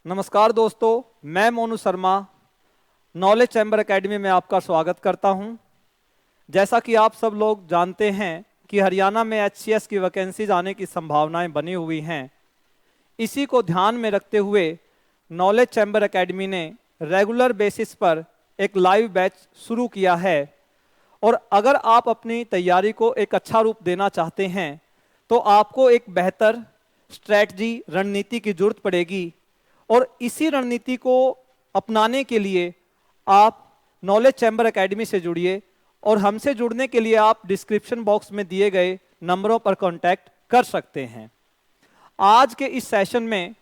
नमस्कार दोस्तों, मैं Monu Sharma knowledge chamber academy में आपका स्वागत करता हूं। जैसा कि आप सब लोग जानते हैं कि हरियाणा में एचसीएस की वैकेंसीज आने की संभावनाएं बनी हुई हैं। इसी को ध्यान में रखते हुए नॉलेज चैम्बर एकेडमी ने रेगुलर बेसिस पर एक लाइव बैच शुरू किया है। और अगर आप अपनी तैयारी को एक अच्छा रूप देना चाहते हैं तो आपको एक बेहतर स्ट्रैटेजी रणनीति की जरूरत पड़ेगी। और इसी रणनीति को अपनाने के लिए आप नॉलेज चैम्बर एकेडमी से जुड़िए और हमसे जुड़ने के लिए आप डिस्क्रिप्शन बॉक्स में दिए गए नंबरों पर कांटेक्ट कर सकते हैं। आज के इस सेशन में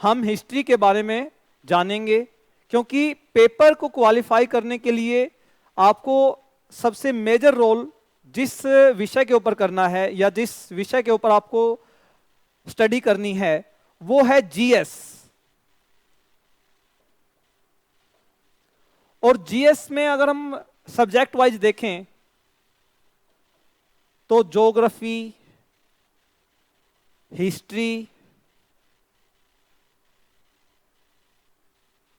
हम हिस्ट्री के बारे में जानेंगे, क्योंकि पेपर को क्वालिफाई करने के लिए आपको सबसे मेजर रोल जिस विषय के ऊपर करना है या जिस विषय के ऊपर आपको स्टडी करनी है वो है जीएस। और जीएस में अगर हम सब्जेक्ट वाइज देखें तो geography, history,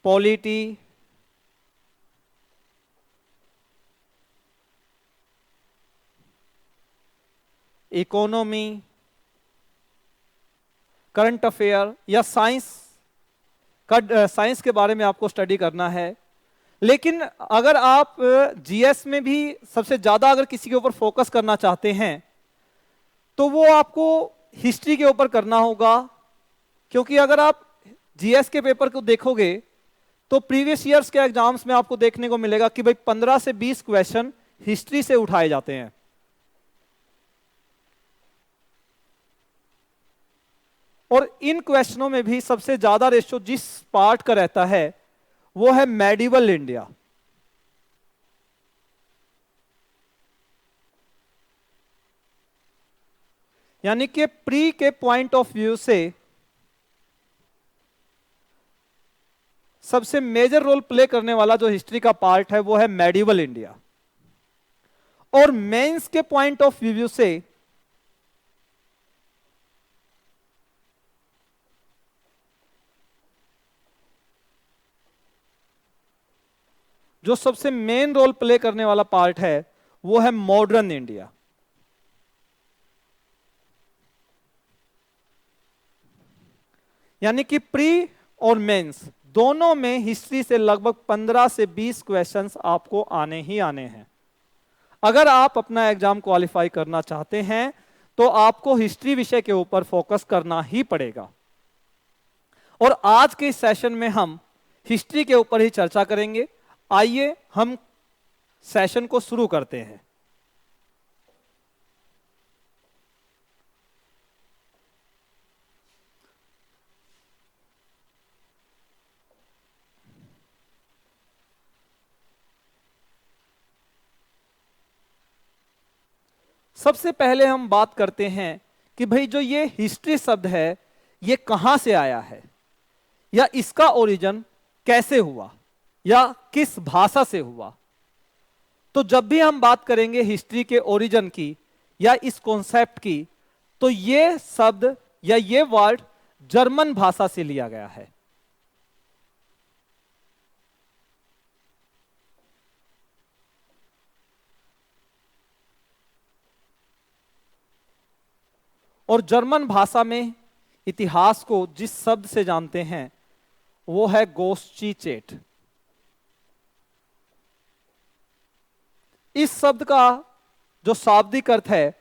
polity, economy, current affair या साइंस के बारे में आपको स्टडी करना है। लेकिन अगर आप जीएस में भी सबसे ज्यादा अगर किसी के ऊपर फोकस करना चाहते हैं तो वो आपको हिस्ट्री के ऊपर करना होगा, क्योंकि अगर आप जीएस के पेपर को देखोगे तो प्रीवियस ईयर्स के एग्जाम्स में आपको देखने को मिलेगा कि भाई 15 से 20 क्वेश्चन हिस्ट्री से उठाए जाते हैं। और इन क्वेश्चनों में भी सबसे ज्यादा रेशो जिस पार्ट का रहता है वो है मेडिवल इंडिया। यानी कि प्री के पॉइंट ऑफ व्यू से सबसे मेजर रोल प्ले करने वाला जो हिस्ट्री का पार्ट है वो है मेडिवल इंडिया। और मेंस के पॉइंट ऑफ व्यू से जो सबसे मेन रोल प्ले करने वाला पार्ट है वो है मॉडर्न इंडिया। यानी कि प्री और मेंस दोनों में हिस्ट्री से लगभग 15 से 20 क्वेश्चंस आपको आने ही आने हैं। अगर आप अपना एग्जाम क्वालिफाई करना चाहते हैं तो आपको हिस्ट्री विषय के ऊपर फोकस करना ही पड़ेगा। और आज के इस सेशन में हम हिस्ट्री के ऊपर ही चर्चा करेंगे। आइए हम सेशन को शुरू करते हैं। सबसे पहले हम बात करते हैं कि भाई जो ये हिस्ट्री शब्द है ये कहां से आया है या इसका ओरिजिन कैसे हुआ या किस भाषा से हुआ। तो जब भी हम बात करेंगे हिस्ट्री के ओरिजिन की या इस कॉन्सेप्ट की तो ये शब्द या ये वर्ड जर्मन भाषा से लिया गया है। और जर्मन भाषा में इतिहास को जिस शब्द से जानते हैं वो है गोस्चीचेट। इस शब्द का जो शाब्दिक अर्थ है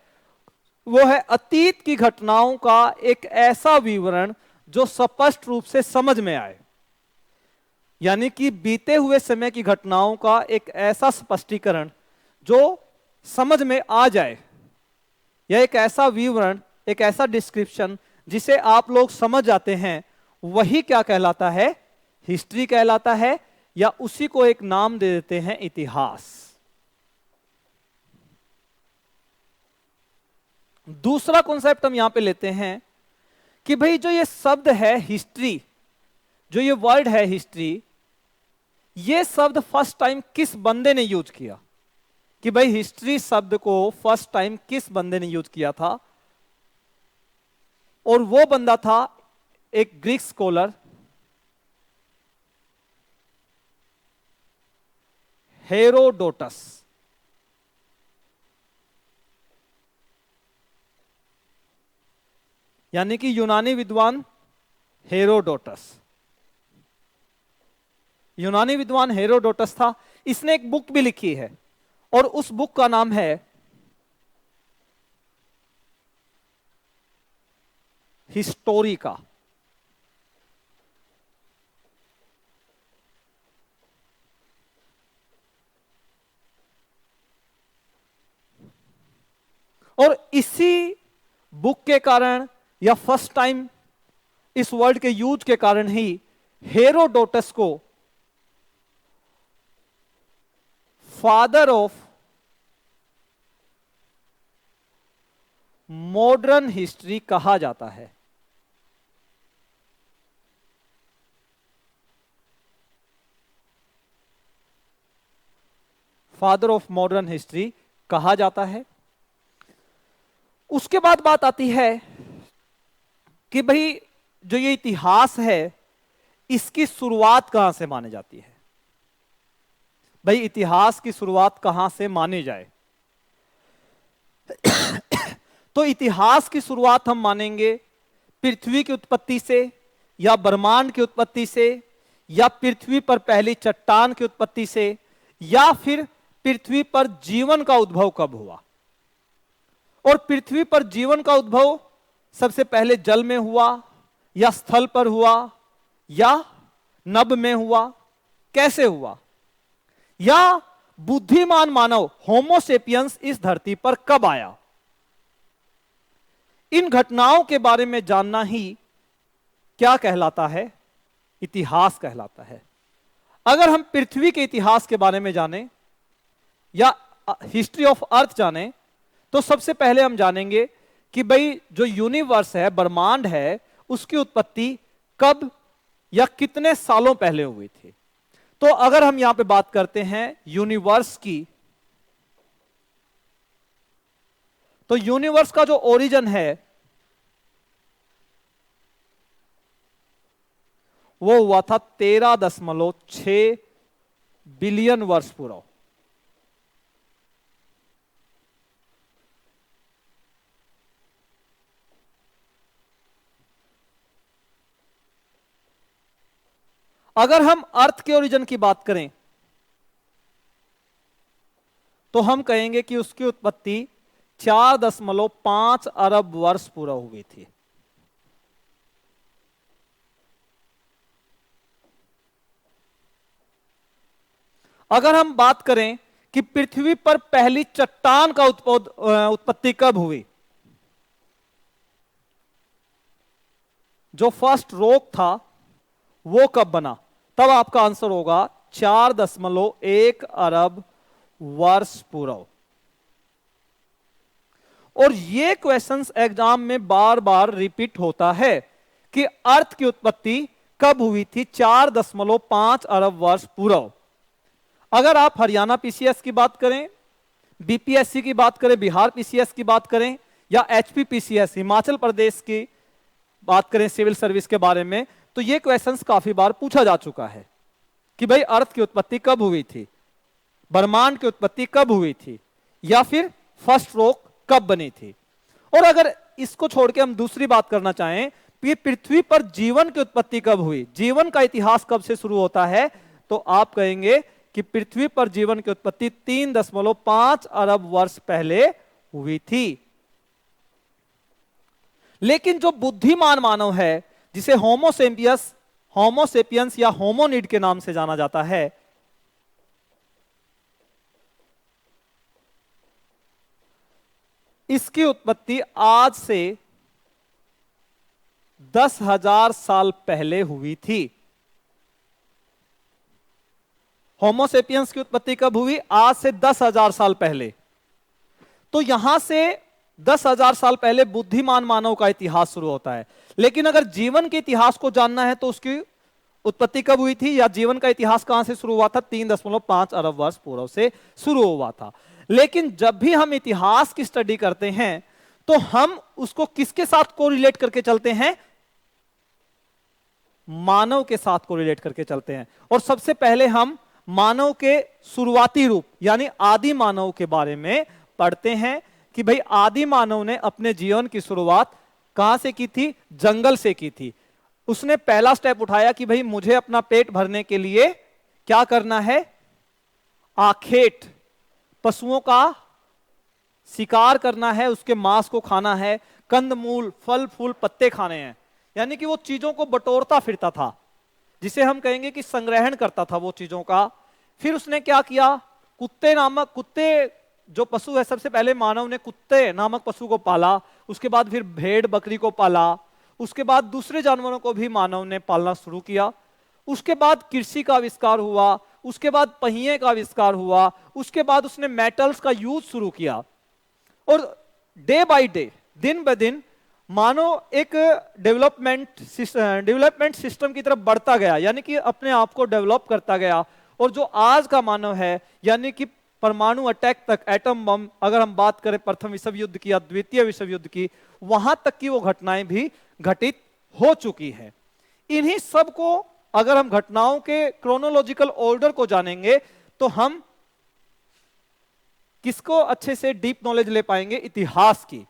वो है अतीत की घटनाओं का एक ऐसा विवरण जो स्पष्ट रूप से समझ में आए। यानी कि बीते हुए समय की घटनाओं का एक ऐसा स्पष्टीकरण जो समझ में आ जाए, या एक ऐसा विवरण, एक ऐसा डिस्क्रिप्शन जिसे आप लोग समझ जाते हैं, वही क्या कहलाता है? हिस्ट्री कहलाता है, या उसी को एक नाम दे देते हैं इतिहास। दूसरा कॉन्सेप्ट हम यहां पे लेते हैं कि भाई जो ये शब्द है हिस्ट्री, जो ये वर्ड है हिस्ट्री, ये शब्द फर्स्ट टाइम किस बंदे ने यूज किया? कि भाई हिस्ट्री शब्द को फर्स्ट टाइम किस बंदे ने यूज किया था? और वो बंदा था एक ग्रीक स्कॉलर हेरोडोटस। यानी कि यूनानी विद्वान हेरोडोटस। यूनानी विद्वान हेरोडोटस था। इसने एक बुक भी लिखी है और उस बुक का नाम है हिस्टोरिका। और इसी बुक के कारण या फर्स्ट टाइम इस वर्ड के यूज के कारण ही हेरोडोटस को फादर ऑफ मॉडर्न हिस्ट्री कहा जाता है। फादर ऑफ मॉडर्न हिस्ट्री कहा जाता है। उसके बाद बात आती है कि भाई जो ये इतिहास है इसकी शुरुआत कहां से मानी जाती है। भाई इतिहास की शुरुआत कहां से मानी जाए। तो इतिहास की शुरुआत हम मानेंगे पृथ्वी की उत्पत्ति से, या ब्रह्मांड की उत्पत्ति से, या पृथ्वी पर पहली चट्टान की उत्पत्ति से, या फिर पृथ्वी पर जीवन का उद्भव कब हुआ। और पृथ्वी पर जीवन का उद्भव सबसे पहले जल में हुआ, या स्थल पर हुआ, या नभ में हुआ, कैसे हुआ, या बुद्धिमान मानव होमोसेपियंस इस धरती पर कब आया। इन घटनाओं के बारे में जानना ही क्या कहलाता है, इतिहास कहलाता है। अगर हम पृथ्वी के इतिहास के बारे में जानें या हिस्ट्री ऑफ अर्थ जानें तो सबसे पहले हम जानेंगे कि भाई जो यूनिवर्स है, ब्रह्मांड है, उसकी उत्पत्ति कब या कितने सालों पहले हुई थी। तो अगर हम यहां पे बात करते हैं यूनिवर्स की, तो यूनिवर्स का जो ओरिजिन है वो हुआ था 13.6 बिलियन वर्ष पूर्व। अगर हम अर्थ के ओरिजिन की बात करें तो हम कहेंगे कि उसकी उत्पत्ति 4.5 अरब वर्ष पूर्व हुई थी। अगर हम बात करें कि पृथ्वी पर पहली चट्टान का उत्पत्ति कब हुई, जो फर्स्ट रॉक था वो कब बना, तब आपका आंसर होगा 4.1 अरब वर्ष पूर्व। और ये क्वेश्चंस एग्जाम में बार बार रिपीट होता है कि अर्थ की उत्पत्ति कब हुई थी, 4.5 अरब वर्ष पूर्व। अगर आप हरियाणा पीसीएस की बात करें, बीपीएससी की बात करें, बिहार पीसीएस की बात करें, या एचपी पीसीएस हिमाचल प्रदेश की बात करें सिविल सर्विस के बारे में, तो ये क्वेश्चंस काफी बार पूछा जा चुका है कि भाई अर्थ की उत्पत्ति कब हुई थी, ब्रह्मांड की उत्पत्ति कब हुई थी, या फिर फर्स्ट रॉक कब बनी थी। और अगर इसको छोड़ के हम दूसरी बात करना चाहें कि पृथ्वी पर जीवन की उत्पत्ति कब हुई, जीवन का इतिहास कब से शुरू होता है, तो आप कहेंगे कि पृथ्वी पर जीवन की उत्पत्ति 3.5 अरब वर्ष पहले हुई थी। लेकिन जो बुद्धिमान मानव है, जिसे होमोसेपियंस या होमोनिड के नाम से जाना जाता है, इसकी उत्पत्ति आज से 10,000 साल पहले हुई थी। होमोसेपियंस की उत्पत्ति कब हुई, आज से 10,000 साल पहले। तो यहां से 10,000 साल पहले बुद्धिमान मानव का इतिहास शुरू होता है। लेकिन अगर जीवन के इतिहास को जानना है तो उसकी उत्पत्ति कब हुई थी, या जीवन का इतिहास कहां से शुरू हुआ था, 3.5 अरब वर्ष पूर्व से शुरू हुआ था। लेकिन जब भी हम इतिहास की स्टडी करते हैं तो हम उसको किसके साथ कोरिलेट करके चलते हैं, मानव के साथ कोरिलेट करके चलते हैं। और सबसे पहले हम मानव के शुरुआती रूप यानी आदि मानव के बारे में पढ़ते हैं कि भाई आदि मानव ने अपने जीवन की शुरुआत कहां से की थी? जंगल से की थी। उसने पहला स्टेप उठाया कि भाई मुझे अपना पेट भरने के लिए क्या करना है? आखेट, पशुओं का शिकार करना है, उसके मांस को खाना है, कंदमूल, फल फूल, पत्ते खाने हैं। यानी कि वो चीजों को बटोरता फिरता था, जिसे हम कहेंगे कि संग्रहण करता था वो चीजों का। फिर उसने क्या किया? कुत्ते जो पशु है, सबसे पहले मानव ने कुत्ते नामक पशु को पाला, उसके बाद फिर भेड़ बकरी को पाला, उसके बाद दूसरे जानवरों को भी मानव ने पालना शुरू किया। उसके बाद कृषि का आविष्कार हुआ, उसके बाद पहिए का आविष्कार हुआ, उसके बाद उसने मेटल्स का यूज शुरू किया। और डे बाय डे, दिन ब दिन मानव एक डेवलपमेंट सिस्टम की तरफ बढ़ता गया, यानी कि अपने आप को डेवलप करता गया। और जो आज का मानव है, यानी कि परमाणु अटैक तक, एटम बम, अगर हम बात करें प्रथम विश्व युद्ध की या द्वितीय विश्व युद्ध की, वहां तक की वो घटनाएं भी घटित हो चुकी है। इन्हीं सब को अगर हम घटनाओं के क्रोनोलॉजिकल ऑर्डर को जानेंगे तो हम किसको अच्छे से डीप नॉलेज ले पाएंगे? इतिहास की।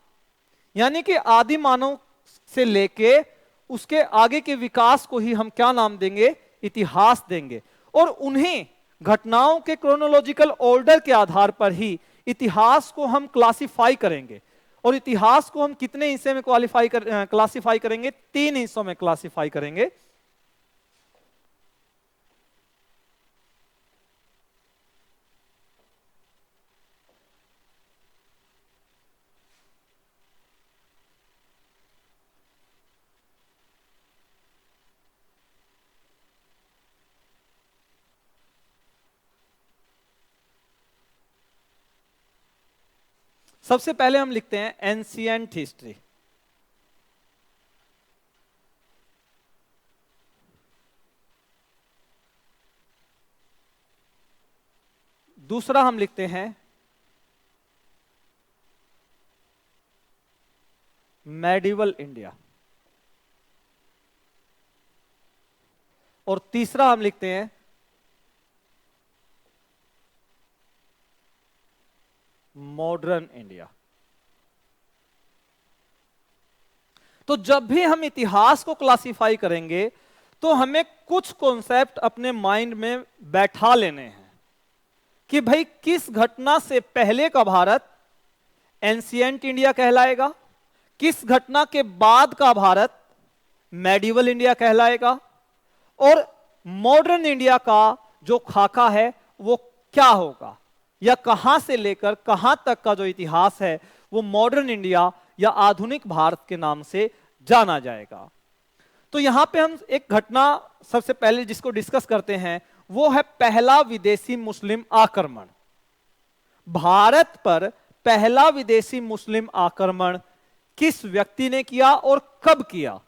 यानी कि आदि मानव से लेके उसके आगे के विकास को ही हम क्या नाम देंगे? इतिहास देंगे। और उन्हीं घटनाओं के क्रोनोलॉजिकल ऑर्डर के आधार पर ही इतिहास को हम क्लासिफाई करेंगे। और इतिहास को हम कितने हिस्से में क्लासिफाई करेंगे? 3 हिस्सों में क्लासिफाई करेंगे। सबसे पहले हम लिखते हैं एंशिएंट हिस्ट्री। दूसरा हम लिखते हैं मेडिवल इंडिया। और तीसरा हम लिखते हैं मॉडर्न इंडिया। तो जब भी हम इतिहास को क्लासिफाई करेंगे तो हमें कुछ कॉन्सेप्ट अपने माइंड में बैठा लेने हैं कि भाई किस घटना से पहले का भारत एंशिएंट इंडिया कहलाएगा, किस घटना के बाद का भारत मेडिवल इंडिया कहलाएगा, और मॉडर्न इंडिया का जो खाका है वो क्या होगा, या कहां से लेकर कहां तक का जो इतिहास है वो मॉडर्न इंडिया या आधुनिक भारत के नाम से जाना जाएगा। तो यहां पे हम एक घटना सबसे पहले जिसको डिस्कस करते हैं वो है पहला विदेशी मुस्लिम आक्रमण। भारत पर पहला विदेशी मुस्लिम आक्रमण किस व्यक्ति ने किया और कब किया?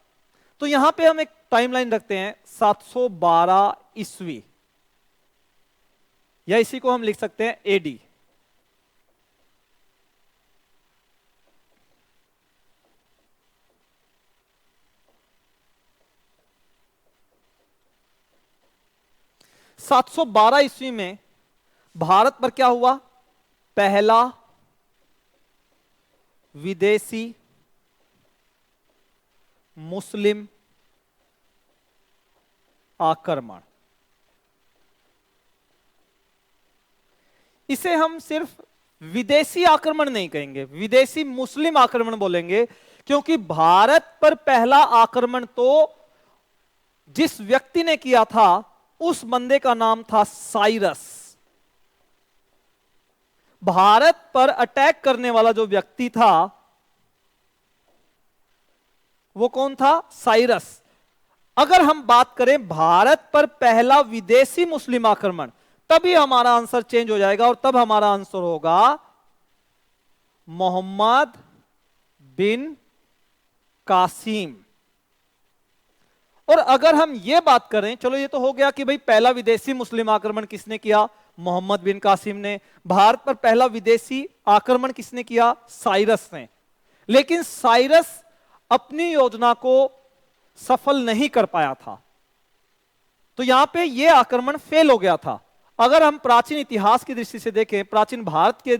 तो यहां पे हम एक टाइमलाइन रखते हैं 712 ईस्वी, या इसी को हम लिख सकते हैं एडी। सात सौ बारह ईस्वी में भारत पर क्या हुआ? पहला विदेशी मुस्लिम आक्रमण। इसे हम सिर्फ विदेशी आक्रमण नहीं कहेंगे, विदेशी मुस्लिम आक्रमण बोलेंगे, क्योंकि भारत पर पहला आक्रमण तो जिस व्यक्ति ने किया था उस बंदे का नाम था साइरस। भारत पर अटैक करने वाला जो व्यक्ति था वो कौन था? साइरस। अगर हम बात करें भारत पर पहला विदेशी मुस्लिम आक्रमण, तभी हमारा आंसर चेंज हो जाएगा और तब हमारा आंसर होगा मोहम्मद बिन कासिम। और अगर हम ये बात करें, चलो ये तो हो गया कि भाई पहला विदेशी मुस्लिम आक्रमण किसने किया? मोहम्मद बिन कासिम ने। भारत पर पहला विदेशी आक्रमण किसने किया? साइरस ने। लेकिन साइरस अपनी योजना को सफल नहीं कर पाया था, तो यहां पे ये आक्रमण फेल हो गया था। अगर हम प्राचीन इतिहास की दृष्टि से देखें, प्राचीन भारत के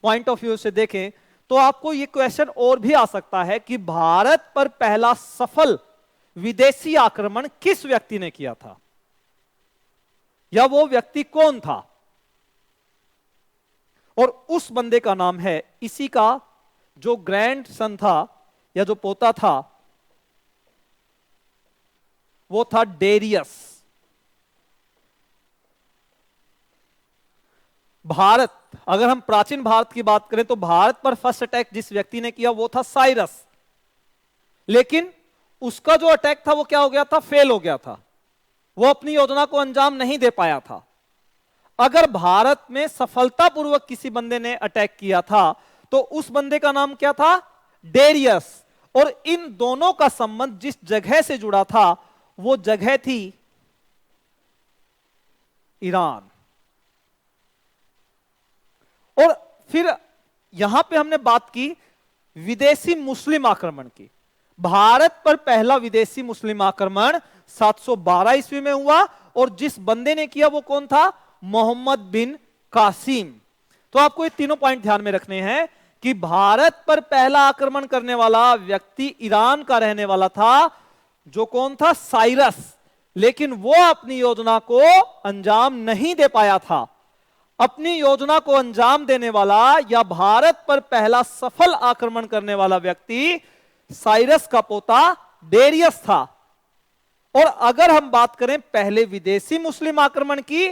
पॉइंट ऑफ व्यू से देखें, तो आपको यह क्वेश्चन और भी आ सकता है कि भारत पर पहला सफल विदेशी आक्रमण किस व्यक्ति ने किया था, या वो व्यक्ति कौन था। और उस बंदे का नाम है, इसी का जो ग्रैंड सन था या जो पोता था वो था डेरियस। भारत, अगर हम प्राचीन भारत की बात करें तो भारत पर फर्स्ट अटैक जिस व्यक्ति ने किया वो था साइरस, लेकिन उसका जो अटैक था वो क्या हो गया था, फेल हो गया था, वो अपनी योजना को अंजाम नहीं दे पाया था। अगर भारत में सफलतापूर्वक किसी बंदे ने अटैक किया था तो उस बंदे का नाम क्या था, डेरियस। और इन दोनों का संबंध जिस जगह से जुड़ा था वो जगह थी ईरान। और फिर यहां पे हमने बात की विदेशी मुस्लिम आक्रमण की। भारत पर पहला विदेशी मुस्लिम आक्रमण 712 ईस्वी में हुआ, और जिस बंदे ने किया वो कौन था, मोहम्मद बिन कासिम। तो आपको ये तीनों पॉइंट ध्यान में रखने हैं कि भारत पर पहला आक्रमण करने वाला व्यक्ति ईरान का रहने वाला था, जो कौन था, साइरस, लेकिन वो अपनी योजना को अंजाम नहीं दे पाया था। अपनी योजना को अंजाम देने वाला या भारत पर पहला सफल आक्रमण करने वाला व्यक्ति साइरस का पोता डेरियस था। और अगर हम बात करें पहले विदेशी मुस्लिम आक्रमण की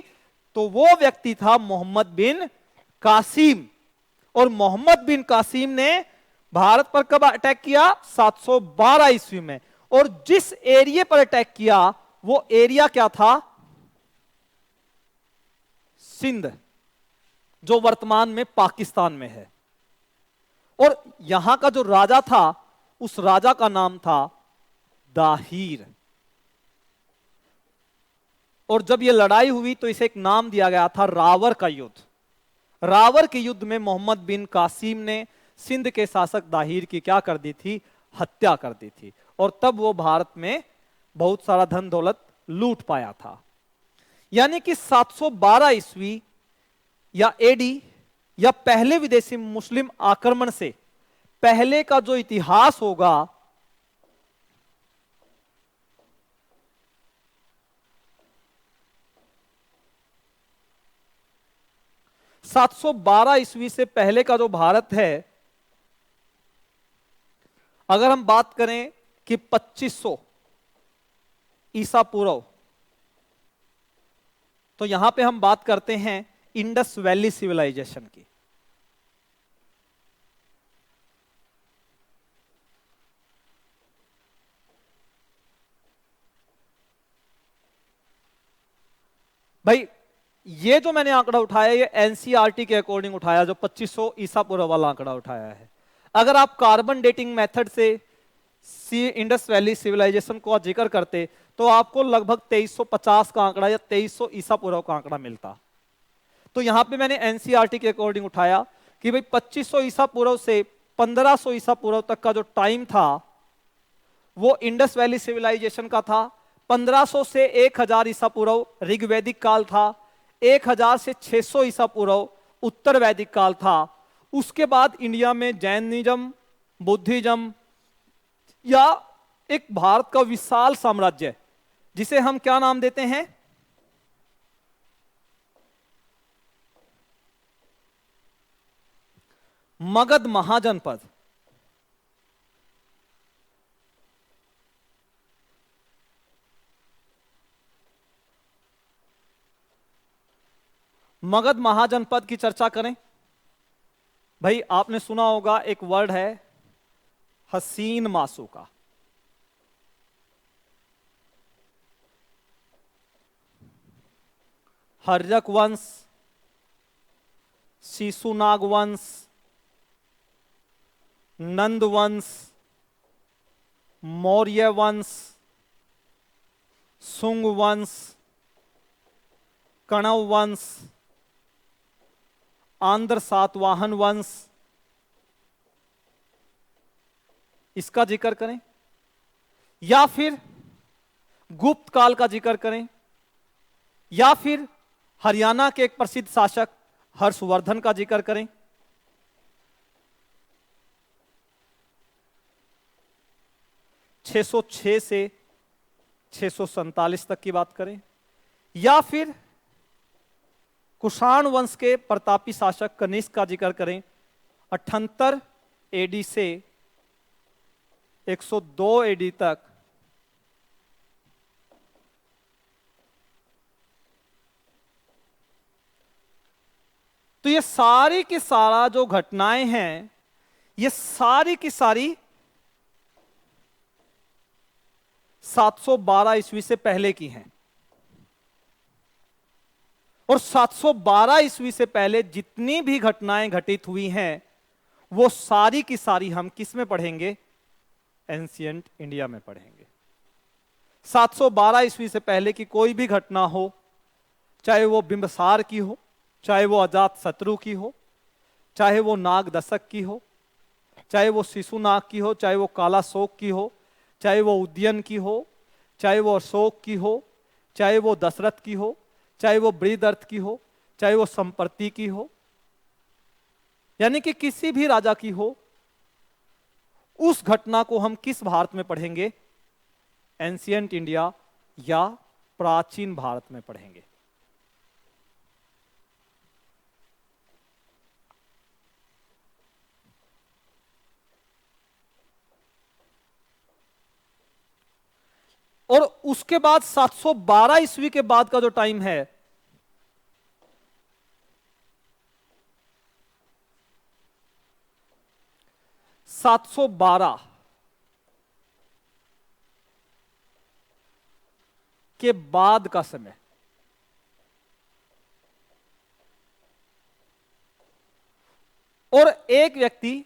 तो वो व्यक्ति था मोहम्मद बिन कासिम। और मोहम्मद बिन कासिम ने भारत पर कब अटैक किया, 712 ईस्वी में। और जिस एरिया पर अटैक किया वो एरिया क्या था, सिंध, जो वर्तमान में पाकिस्तान में है। और यहां का जो राजा था उस राजा का नाम था दाहिर। और जब यह लड़ाई हुई तो इसे एक नाम दिया गया था रावर का युद्ध। रावर के युद्ध में मोहम्मद बिन कासिम ने सिंध के शासक दाहिर की क्या कर दी थी, हत्या कर दी थी। और तब वो भारत में बहुत सारा धन दौलत लूट पाया था। यानी कि 712 ईस्वी या एडी या पहले विदेशी मुस्लिम आक्रमण से पहले का जो इतिहास होगा 712 ईस्वी से पहले का जो भारत है, अगर हम बात करें कि 2500 ईसा पूर्व, तो यहां पे हम बात करते हैं इंडस वैली सिविलाइजेशन की। भाई ये जो मैंने आंकड़ा उठाया ये एनसीईआरटी के अकॉर्डिंग उठाया, जो 2500 ईसा पूर्व वाला आंकड़ा उठाया है। अगर आप कार्बन डेटिंग मेथड से इंडस वैली सिविलाइजेशन को जिक्र करते तो आपको लगभग 2350 का आंकड़ा या 2300 ईसा पूर्व का आंकड़ा मिलता। तो यहां पे मैंने एनसीईआरटी के अकॉर्डिंग उठाया कि भाई 2500 ईसा पूर्व से 1500 ईसा पूर्व तक का जो टाइम था वो इंडस वैली सिविलाइजेशन का था। 1500 से 1000 ईसा पूर्व ऋग्वैदिक काल था। 1000 से 600 ईसा पूर्व उत्तर वैदिक काल था। उसके बाद इंडिया में जैनिज्म, बुद्धिज्म या एक भारत का विशाल साम्राज्य जिसे हम क्या नाम देते हैं, मगध महाजनपद। मगध महाजनपद की चर्चा करें। भाई आपने सुना होगा एक वर्ड है हसीन मासूका। हर्यक वंश, शिशुनाग वंश, नंद वंश, मौर्य वंश, सुंग वंश, कणव वंश, आंध्र सातवाहन वंश, इसका जिक्र करें या फिर गुप्त काल का जिक्र करें या फिर हरियाणा के एक प्रसिद्ध शासक हर्षवर्धन का जिक्र करें, (606 से 647 तक की बात करें, या फिर कुषाण वंश के प्रतापी शासक कनिष्क का जिक्र करें 78 एडी से 102 एडी तक, तो ये सारी की सारा जो घटनाएं हैं, ये सारी की सारी 712 ईस्वी से पहले की हैं। और 712 ईस्वी से पहले जितनी भी घटनाएं घटित हुई हैं, वो सारी की सारी हम किस में पढ़ेंगे? एंशिएंट इंडिया में पढ़ेंगे। 712 ईस्वी से पहले की कोई भी घटना हो, चाहे वो बिंबसार की हो, चाहे वो अजात शत्रु की हो, चाहे वो नाग दशक की हो, चाहे वो शिशुनाग की हो, चाहे वो काला शोक की हो, चाहे वो उद्यन की हो, चाहे वो अशोक की हो, चाहे वो दशरथ की हो, चाहे वो बृहदर्थ की हो, चाहे वो संपर्ति की हो, यानी कि किसी भी राजा की हो, उस घटना को हम किस भारत में पढ़ेंगे? एंशिएंट इंडिया या प्राचीन भारत में पढ़ेंगे। और उसके बाद 712 ईस्वी के बाद का जो टाइम है, सात सौ बारह के बाद का समय, और एक व्यक्ति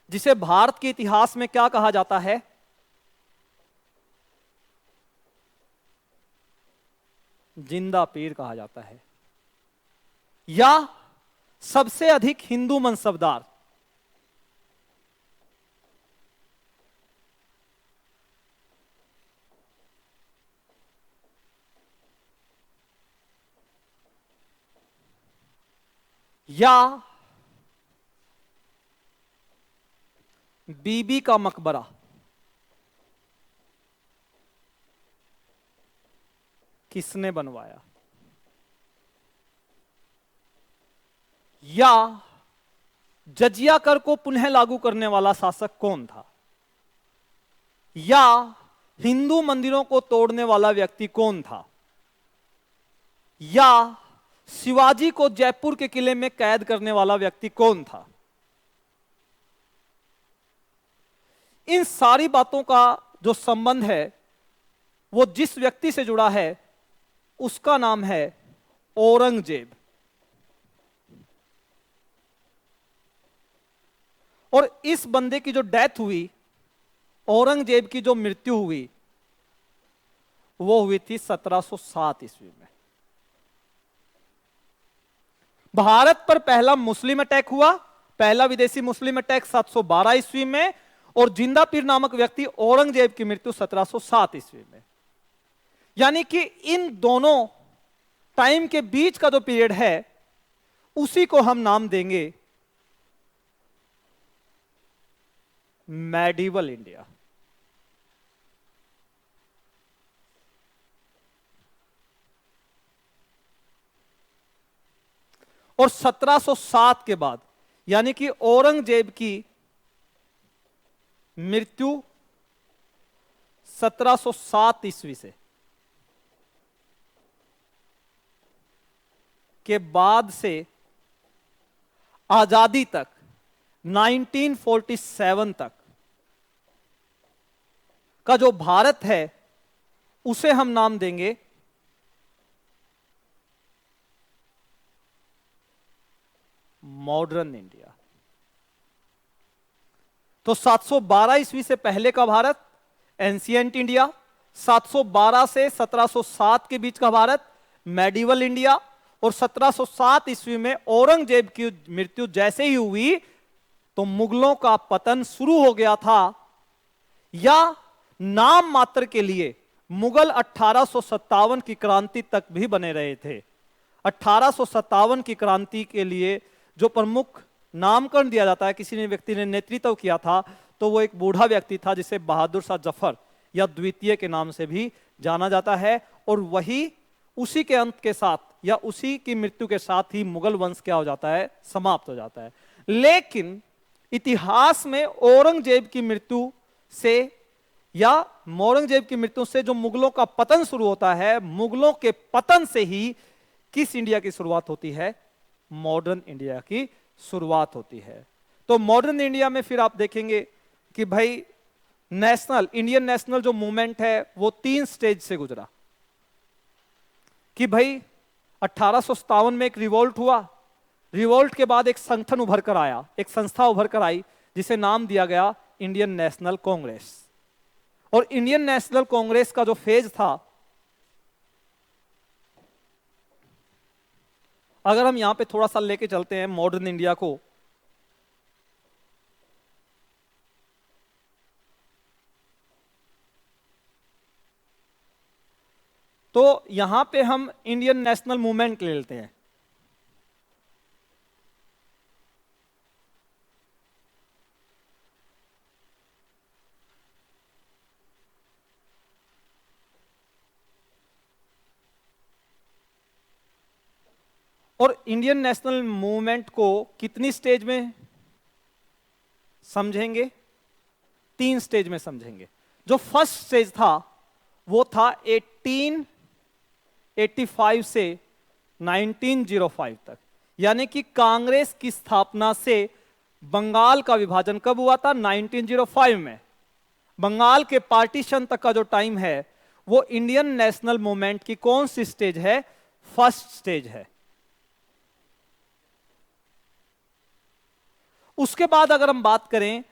जिसे भारत के इतिहास में क्या कहा जाता है? जिंदा पीर कहा जाता है, या सबसे अधिक हिंदू मनसबदार। या बीबी का मकबरा। किसने बनवाया? या जजिया कर को पुनः लागू करने वाला शासक कौन था? या हिंदू मंदिरों को तोड़ने वाला व्यक्ति कौन था? या शिवाजी को जयपुर के किले में कैद करने वाला व्यक्ति कौन था? इन सारी बातों का जो संबंध है वो जिस व्यक्ति से जुड़ा है उसका नाम है औरंगजेब। और इस बंदे की जो डेथ हुई, औरंगजेब की जो मृत्यु हुई, वो हुई थी 1707 ईस्वी में। भारत पर पहला मुस्लिम अटैक हुआ, पहला विदेशी मुस्लिम अटैक 712 ईस्वी में, और जिंदा पीर नामक व्यक्ति औरंगजेब की मृत्यु 1707 ईस्वी में। यानी कि इन दोनों टाइम के बीच का जो पीरियड है उसी को हम नाम देंगे मेडिवल इंडिया। और 1707 के बाद, यानी कि औरंगजेब की मृत्यु 1707 ईस्वी से के बाद से आजादी तक 1947 तक का जो भारत है उसे हम नाम देंगे मॉडर्न इंडिया। तो 712 ईस्वी से पहले का भारत एंशिएंट इंडिया, 712 से 1707 के बीच का भारत मेडिवल इंडिया, और 1707 ईस्वी में औरंगजेब की मृत्यु जैसे ही हुई तो मुगलों का पतन शुरू हो गया था, या नाम मात्र के लिए मुगल 1857 की क्रांति तक भी बने रहे थे। 1857 की क्रांति के लिए जो प्रमुख नामकरण दिया जाता है, किसी ने व्यक्ति ने नेतृत्व किया था, तो वो एक बूढ़ा व्यक्ति था जिसे बहादुर शाह जफर या द्वितीय के नाम से भी जाना जाता है। और वही उसी के अंत के साथ या उसी की मृत्यु के साथ ही मुगल वंश क्या हो जाता है, समाप्त हो जाता है। लेकिन इतिहास में औरंगजेब की मृत्यु से या औरंगजेब की मृत्यु से जो मुगलों का पतन शुरू होता है, मुगलों के पतन से ही किस इंडिया की शुरुआत होती है, मॉडर्न इंडिया की शुरुआत होती है। तो मॉडर्न इंडिया में फिर आप देखेंगे कि भाई इंडियन नेशनल जो मूवमेंट है वो 3 स्टेज से गुजरा। कि भाई 1857 में एक रिवोल्ट हुआ, रिवोल्ट के बाद एक संगठन उभर कर आया, एक संस्था उभर कर आई जिसे नाम दिया गया इंडियन नेशनल कांग्रेस। और इंडियन नेशनल कांग्रेस का जो फेज था, अगर हम यहां पे थोड़ा सा लेके चलते हैं मॉडर्न इंडिया को, तो यहां पे हम इंडियन नेशनल मूवमेंट ले लेते हैं। और इंडियन नेशनल मूवमेंट को कितनी स्टेज में समझेंगे, 3 स्टेज में समझेंगे। जो फर्स्ट स्टेज था वो था 1885 से 1905 तक, यानी कि कांग्रेस की स्थापना से बंगाल का विभाजन कब हुआ था, 1905 में। बंगाल के पार्टीशन तक का जो टाइम है वो इंडियन नेशनल मूवमेंट की कौन सी स्टेज है, फर्स्ट स्टेज है। उसके बाद अगर हम बात करें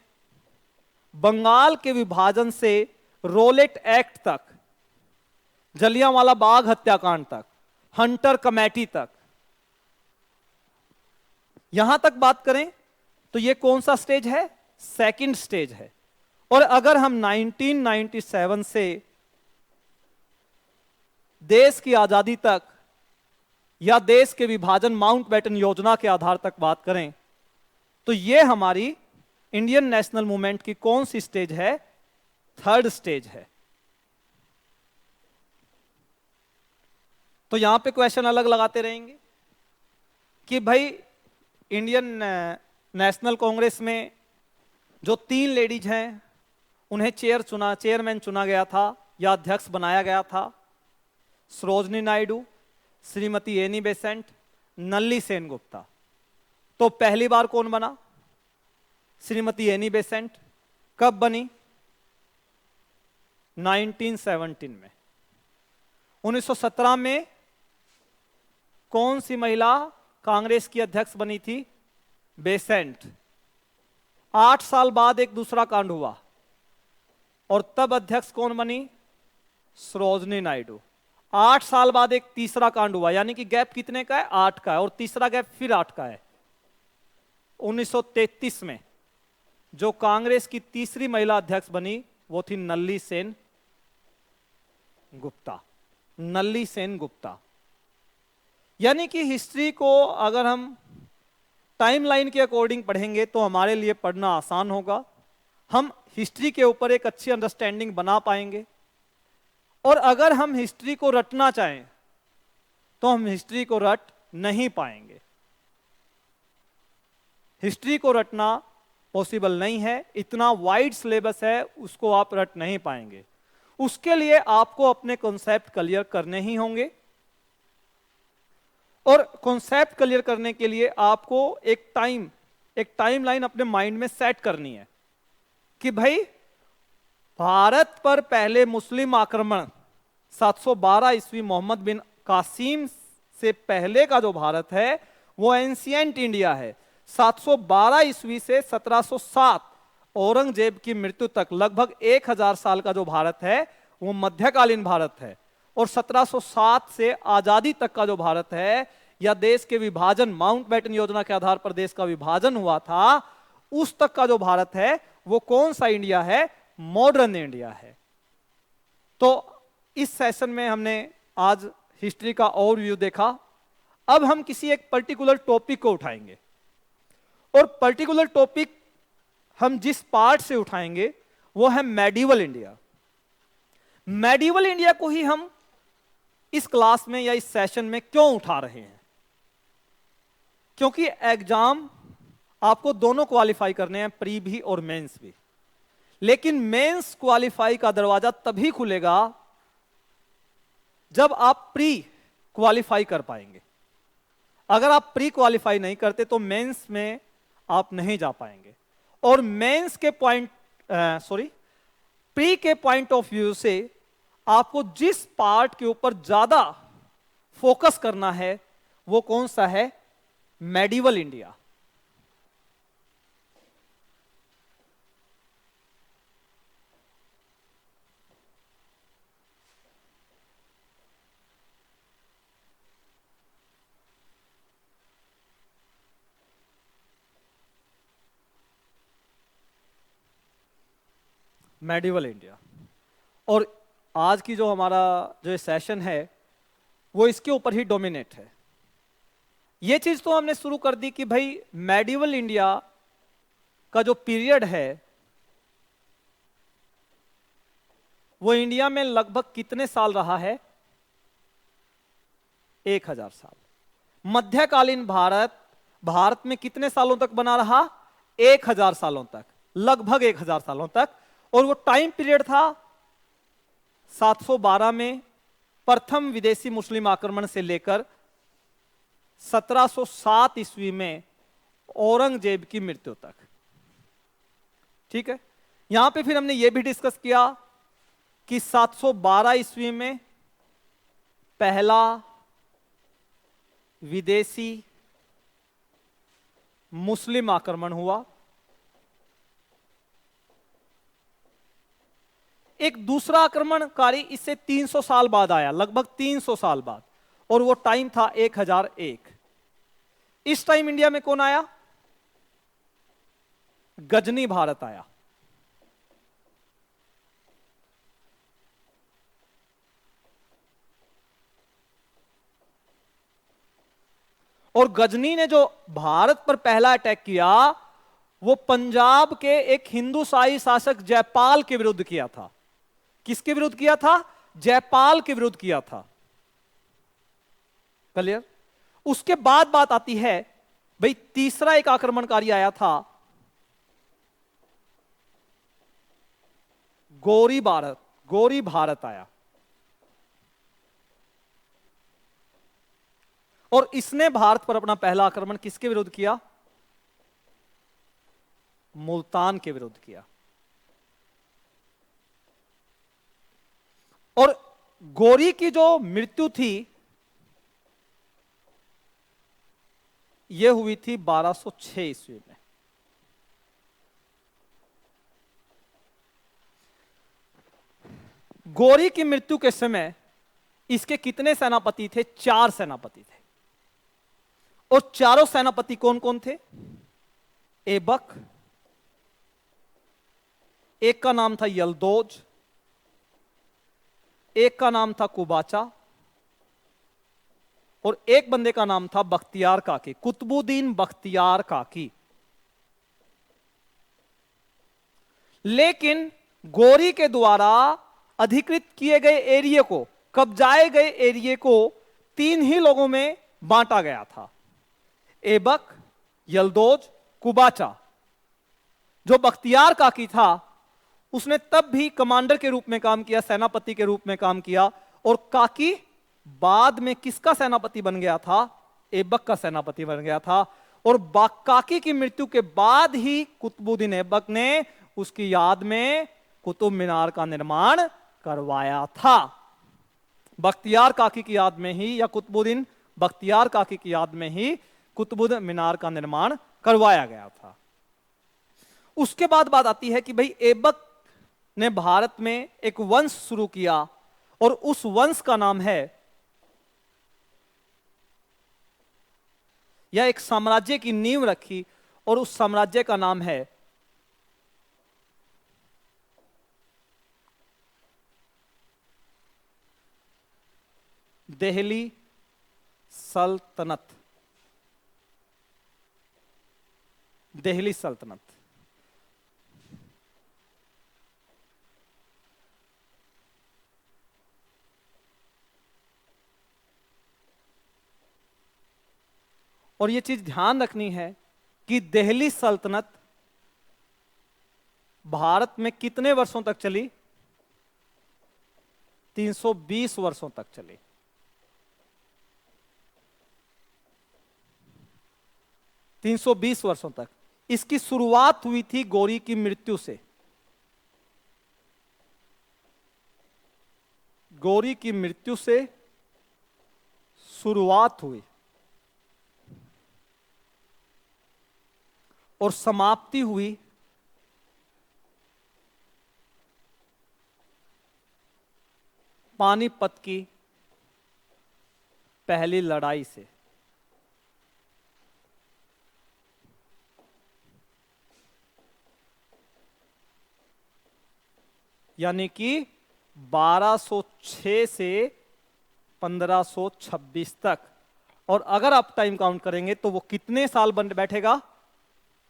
बंगाल के विभाजन से रोलेट एक्ट तक, जलियांवाला बाग हत्याकांड तक, हंटर कमेटी तक, यहां तक बात करें तो यह कौन सा स्टेज है, सेकंड स्टेज है। और अगर हम 1997 से देश की आजादी तक या देश के विभाजन माउंटबेटन योजना के आधार तक बात करें तो यह हमारी इंडियन नेशनल मूवमेंट की कौन सी स्टेज है, थर्ड स्टेज है। तो यहां पे क्वेश्चन अलग लगाते रहेंगे कि भाई इंडियन नेशनल कांग्रेस में जो 3 लेडीज हैं उन्हें चेयरमैन चुना गया था या अध्यक्ष बनाया गया था, सरोजनी नायडू, श्रीमती एनी बेसेंट, नल्ली सेनगुप्ता। तो पहली बार कौन बना, श्रीमती एनी बेसेंट। कब बनी, 1917 में। 1917 में कौन सी महिला कांग्रेस की अध्यक्ष बनी थी, बेसेंट। 8 साल बाद एक दूसरा कांड हुआ और तब अध्यक्ष कौन बनी, सरोजनी नायडू। 8 साल बाद एक तीसरा कांड हुआ, यानी कि गैप कितने का है, 8 का है, और तीसरा गैप फिर 8 का है। 1933 में जो कांग्रेस की तीसरी महिला अध्यक्ष बनी वो थी नल्ली सेन गुप्ता। नल्ली सेन गुप्ता। यानी कि हिस्ट्री को अगर हम टाइमलाइन के अकॉर्डिंग पढ़ेंगे तो हमारे लिए पढ़ना आसान होगा, हम हिस्ट्री के ऊपर एक अच्छी अंडरस्टैंडिंग बना पाएंगे। और अगर हम हिस्ट्री को रटना चाहें तो हम हिस्ट्री को रट नहीं पाएंगे। हिस्ट्री को रटना पॉसिबल नहीं है, इतना वाइड सिलेबस है, उसको आप रट नहीं पाएंगे। उसके लिए आपको अपने कॉन्सेप्ट क्लियर करने ही होंगे। और कॉन्सेप्ट क्लियर करने के लिए आपको एक टाइमलाइन अपने माइंड में सेट करनी है कि भाई भारत पर पहले मुस्लिम आक्रमण 712 ईस्वी मोहम्मद बिन कासिम से पहले का जो भारत है वो एंशिएंट इंडिया है। 712 ईस्वी से 1707 औरंगजेब की मृत्यु तक लगभग 1000 साल का जो भारत है वो मध्यकालीन भारत है। और 1707 से आजादी तक का जो भारत है या देश के विभाजन माउंटबेटन योजना के आधार पर देश का विभाजन हुआ था, उस तक का जो भारत है वो कौन सा इंडिया है, मॉडर्न इंडिया है। तो इस सेशन में हमने आज हिस्ट्री का ओवरव्यू देखा। अब हम किसी एक पर्टिकुलर टॉपिक को उठाएंगे, और पर्टिकुलर टॉपिक हम जिस पार्ट से उठाएंगे वो है मेडिवल इंडिया। मेडिवल इंडिया को ही हम इस क्लास में या इस सेशन में क्यों उठा रहे हैं? क्योंकि एग्जाम आपको दोनों क्वालिफाई करने हैं, प्री भी और मेंस भी। लेकिन मेंस क्वालिफाई का दरवाजा तभी खुलेगा जब आप प्री क्वालिफाई कर पाएंगे। अगर आप प्री क्वालिफाई नहीं करते तो मेंस में आप नहीं जा पाएंगे। और मेंस के प्री के पॉइंट ऑफ व्यू से आपको जिस पार्ट के ऊपर ज्यादा फोकस करना है वो कौन सा है? Medieval India. Medieval India. और आज की जो हमारा जो सेशन है वो इसके ऊपर ही डोमिनेट है। ये चीज तो हमने शुरू कर दी कि भाई मेडिवल इंडिया का जो पीरियड है वो इंडिया में लगभग कितने साल रहा है? 1000 साल। मध्यकालीन भारत में कितने सालों तक बना रहा? 1000 सालों तक, लगभग 1000 सालों तक। और वो टाइम पीरियड था 712 में प्रथम विदेशी मुस्लिम आक्रमण से लेकर 1707 ईस्वी में औरंगजेब की मृत्यु तक। ठीक है, यहां पे फिर हमने ये भी डिस्कस किया कि 712 ईस्वी में पहला विदेशी मुस्लिम आक्रमण हुआ। एक दूसरा आक्रमणकारी इससे 300 साल बाद आया, लगभग 300 साल बाद, और वो टाइम था 1001। इस टाइम इंडिया में कौन आया? गजनी भारत आया। और गजनी ने जो भारत पर पहला अटैक किया वो पंजाब के एक हिंदूशाही शासक जयपाल के विरुद्ध किया था। किसके विरुद्ध किया था? जयपाल के विरुद्ध किया था। क्लियर? उसके बाद बात आती है भाई तीसरा एक आक्रमणकारी आया था, गौरी भारत आया। और इसने भारत पर अपना पहला आक्रमण किसके विरुद्ध किया? मुल्तान के विरुद्ध किया। और गौरी की जो मृत्यु थी यह हुई थी 1206 ईस्वी में। गौरी की मृत्यु के समय इसके कितने सेनापति थे? 4 सेनापति थे। और चारों सेनापति कौन कौन थे? ऐबक, एक का नाम था यल्दोज, एक का नाम था कुबाचा, और एक बंदे का नाम था बख्तियार काकी, कुतुबुद्दीन बख्तियार काकी। लेकिन गौरी के द्वारा अधिकृत किए गए एरिया को, कब्जाए गए एरिया को 3 ही लोगों में बांटा गया था, ऐबक, यल्दोज, कुबाचा। जो बख्तियार काकी था उसने तब भी कमांडर के रूप में काम किया, सेनापति के रूप में काम किया। और काकी बाद में किसका सेनापति बन गया था? ऐबक का सेनापति बन गया था। और काकी की मृत्यु के बाद ही कुतुबुद्दीन ऐबक ने उसकी याद में कुतुब मीनार का निर्माण करवाया था। बख्तियार काकी की याद में ही, या कुतुबुद्दीन बख्तियार काकी की याद में ही कुतुब मीनार का निर्माण करवाया गया था। उसके बाद बात आती है कि भाई ऐबक ने भारत में एक वंश शुरू किया, और उस वंश का नाम है, या एक साम्राज्य की नींव रखी, और उस साम्राज्य का नाम है दिल्ली सल्तनत, दिल्ली सल्तनत। और ये चीज ध्यान रखनी है कि दिल्ली सल्तनत भारत में कितने वर्षों तक चली? 320 वर्षों तक चली। तीन सौ 20 वर्षों तक। इसकी शुरुआत हुई थी गौरी की मृत्यु से। गौरी की मृत्यु से शुरुआत हुई और समाप्ति हुई पानीपत की पहली लड़ाई से। यानी कि 1206 से 1526 तक। और अगर आप टाइम काउंट करेंगे तो वो कितने साल बन बैठेगा?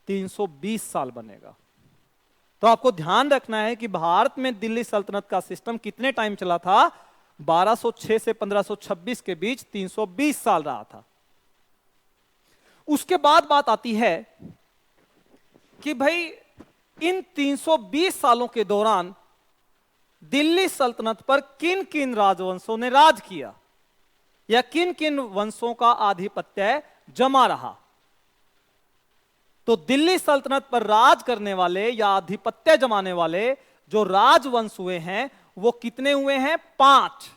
320 साल बनेगा। तो आपको ध्यान रखना है कि भारत में दिल्ली सल्तनत का सिस्टम कितने टाइम चला था? 1206 से 1526 के बीच 320 साल रहा था। उसके बाद बात आती है कि भाई इन 320 सालों के दौरान दिल्ली सल्तनत पर किन किन राजवंशों ने राज किया या किन किन वंशों का आधिपत्य जमा रहा। तो दिल्ली सल्तनत पर राज करने वाले या आधिपत्य जमाने वाले जो राजवंश हुए हैं वो कितने हुए हैं? 5।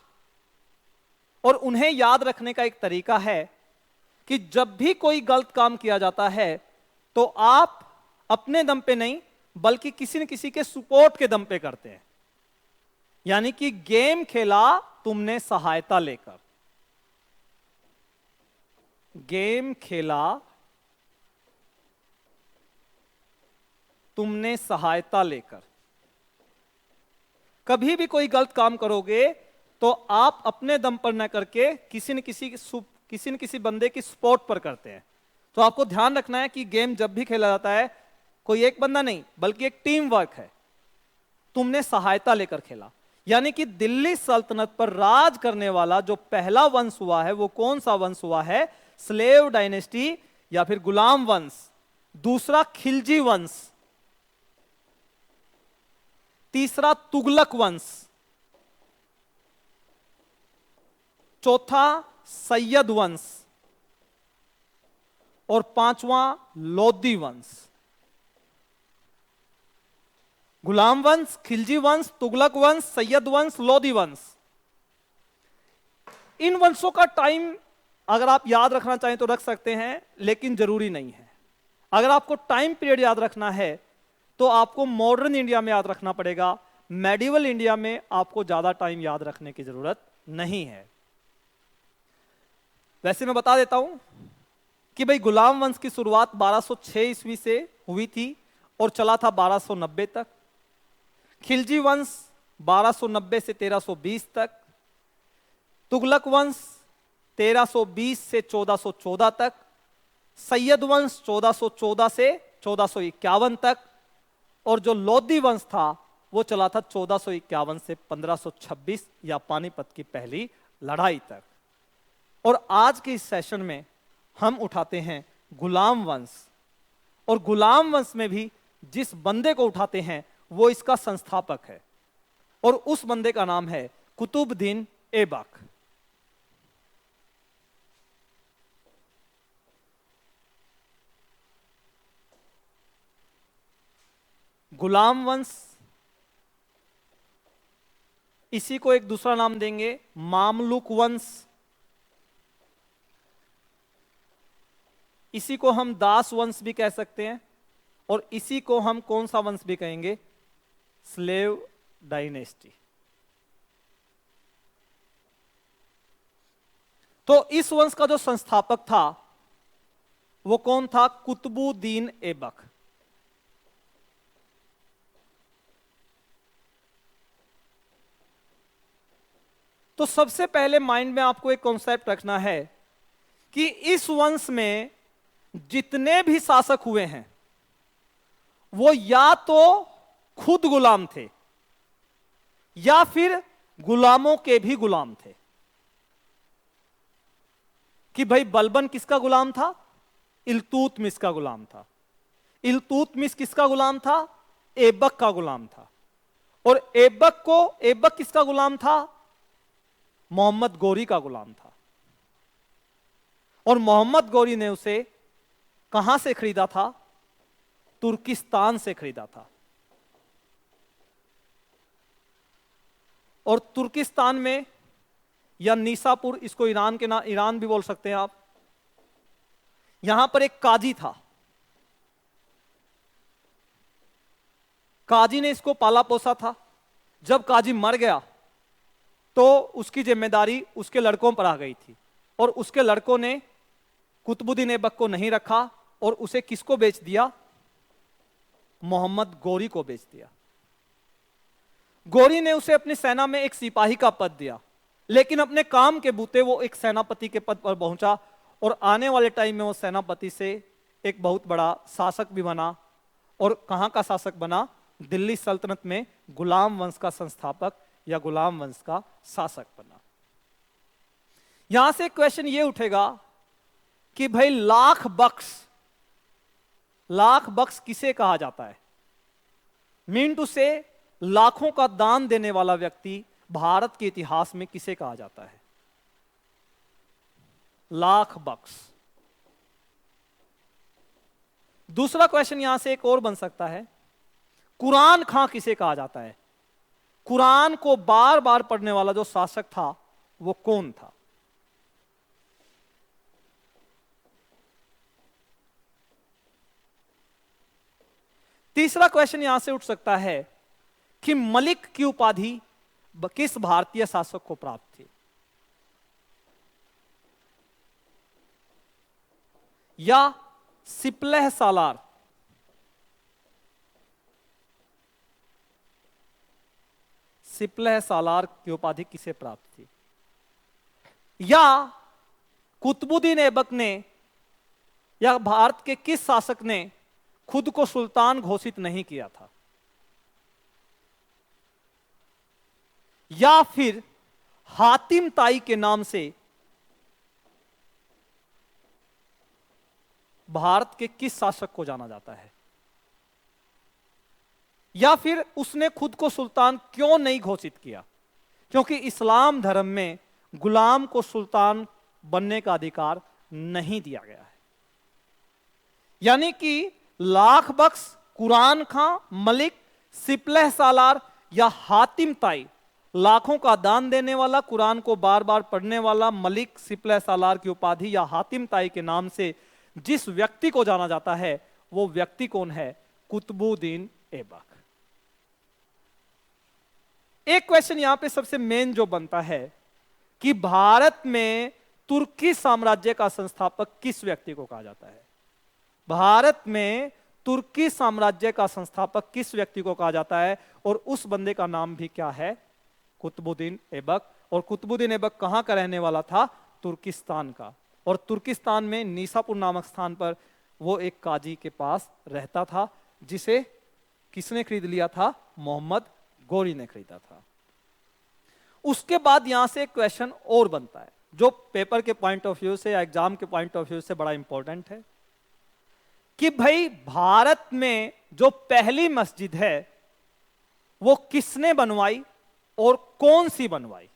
और उन्हें याद रखने का एक तरीका है कि जब भी कोई गलत काम किया जाता है तो आप अपने दम पे नहीं बल्कि किसी न किसी के सपोर्ट के दम पे करते हैं। यानी कि गेम खेला तुमने सहायता लेकर। गेम खेला तुमने सहायता लेकर। कभी भी कोई गलत काम करोगे तो आप अपने दम पर न करके किसी न किसी बंदे की सपोर्ट पर करते हैं। तो आपको ध्यान रखना है कि गेम जब भी खेला जाता है कोई एक बंदा नहीं बल्कि एक टीम वर्क है। तुमने सहायता लेकर खेला। यानी कि दिल्ली सल्तनत पर राज करने वाला जो पहला वंश हुआ है वो कौन सा वंश हुआ है? स्लेव डायनेस्टी या फिर गुलाम वंश। दूसरा खिलजी वंश। तीसरा तुगलक वंश। चौथा सैयद वंश। और पांचवा लोदी वंश। गुलाम वंश, खिलजी वंश, तुगलक वंश, सैयद वंश, लोदी वंश। इन वंशों का टाइम अगर आप याद रखना चाहें तो रख सकते हैं लेकिन जरूरी नहीं है। अगर आपको टाइम पीरियड याद रखना है तो आपको मॉडर्न इंडिया में याद रखना पड़ेगा। मेडिवल इंडिया में आपको ज्यादा टाइम याद रखने की जरूरत नहीं है। वैसे मैं बता देता हूं कि भाई गुलाम वंश की शुरुआत 1206 ईस्वी से हुई थी और चला था 1290 तक। खिलजी वंश 1290 से 1320 तक। तुगलक वंश 1320 से 1414 तक। सैयद वंश 1414 से 1451 तक। और जो लोदी वंश था वो चला था 1451 से 1526 या पानीपत की पहली लड़ाई तक। और आज के इस सेशन में हम उठाते हैं गुलाम वंश। और गुलाम वंश में भी जिस बंदे को उठाते हैं वो इसका संस्थापक है और उस बंदे का नाम है कुतुबुद्दीन ऐबक। गुलाम वंश, इसी को एक दूसरा नाम देंगे मामलुक वंश। इसी को हम दास वंश भी कह सकते हैं और इसी को हम कौन सा वंश भी कहेंगे? Slave dynasty. तो इस वंश का जो संस्थापक था वो कौन था? कुतुबुद्दीन ऐबक। तो सबसे पहले माइंड में आपको एक कॉन्सेप्ट रखना है कि इस वंश में जितने भी शासक हुए हैं वो या तो खुद गुलाम थे या फिर गुलामों के भी गुलाम थे। कि भाई बलबन किसका गुलाम था? इल्तुतमिश का गुलाम था। इल्तुतमिश किसका गुलाम था? ऐबक का गुलाम था। और ऐबक किसका गुलाम था? मोहम्मद गौरी का गुलाम था। और मोहम्मद गौरी ने उसे कहां से खरीदा था? तुर्किस्तान से खरीदा था। और तुर्किस्तान में या नीसापुर, इसको ईरान के ईरान भी बोल सकते हैं आप, यहां पर एक काजी था। काजी ने इसको पाला पोसा था। जब काजी मर गया तो उसकी जिम्मेदारी उसके लड़कों पर आ गई थी और उसके लड़कों ने कुतुबुद्दीन ऐबक को नहीं रखा और उसे किसको बेच दिया? मोहम्मद गौरी को बेच दिया। गौरी ने उसे अपनी सेना में एक सिपाही का पद दिया, लेकिन अपने काम के बूते वो एक सेनापति के पद पर पहुंचा और आने वाले टाइम में वो सेनापति से एक बहुत बड़ा शासक भी बना। और कहां का शासक बना? दिल्ली सल्तनत में गुलाम वंश का संस्थापक या गुलाम वंश का शासक बना। यहां से क्वेश्चन ये उठेगा कि भाई लाख बख्श किसे कहा जाता है? मीन टू से लाखों का दान देने वाला व्यक्ति भारत के इतिहास में किसे कहा जाता है? लाख बख्श। दूसरा क्वेश्चन यहां से एक और बन सकता है, कुरान खां किसे कहा जाता है? कुरान को बार बार पढ़ने वाला जो शासक था वो कौन था? तीसरा क्वेश्चन यहां से उठ सकता है कि मलिक की उपाधि किस भारतीय शासक को प्राप्त थी? या सिपलह सालार? सिपलह सालार की उपाधि किसे प्राप्त थी? या कुतुबुद्दीन ऐबक ने या भारत के किस शासक ने खुद को सुल्तान घोषित नहीं किया था? या फिर हातिम ताई के नाम से भारत के किस शासक को जाना जाता है? या फिर उसने खुद को सुल्तान क्यों नहीं घोषित किया? क्योंकि इस्लाम धर्म में गुलाम को सुल्तान बनने का अधिकार नहीं दिया गया है। यानी कि लाख बख्श, कुरान खां, मलिक, सिपलह सालार या हातिम ताई, लाखों का दान देने वाला, कुरान को बार बार पढ़ने वाला मलिक, सिपलह सालार की उपाधि या हातिम ताई के नाम से जिस व्यक्ति को जाना जाता है वो व्यक्ति कौन है? कुतुबुद्दीन ऐबक। एक क्वेश्चन यहां पे सबसे मेन जो बनता है कि भारत में तुर्की साम्राज्य का संस्थापक किस व्यक्ति को कहा जाता है? भारत में तुर्की साम्राज्य का संस्थापक किस व्यक्ति को कहा जाता है? और उस बंदे का नाम भी क्या है? कुतुबुद्दीन ऐबक। और कुतुबुद्दीन ऐबक कहां का रहने वाला था? तुर्किस्तान का। और तुर्किस्तान में नीसापुर नामक स्थान पर वो एक काजी के पास रहता था, जिसे किसने खरीद लिया था? मोहम्मद गौरी ने खरीदा था। उसके बाद यहां से एक क्वेश्चन और बनता है जो पेपर के पॉइंट ऑफ व्यू से या एग्जाम के पॉइंट ऑफ व्यू से बड़ा इंपॉर्टेंट है कि भाई भारत में जो पहली मस्जिद है वो किसने बनवाई और कौन सी बनवाई?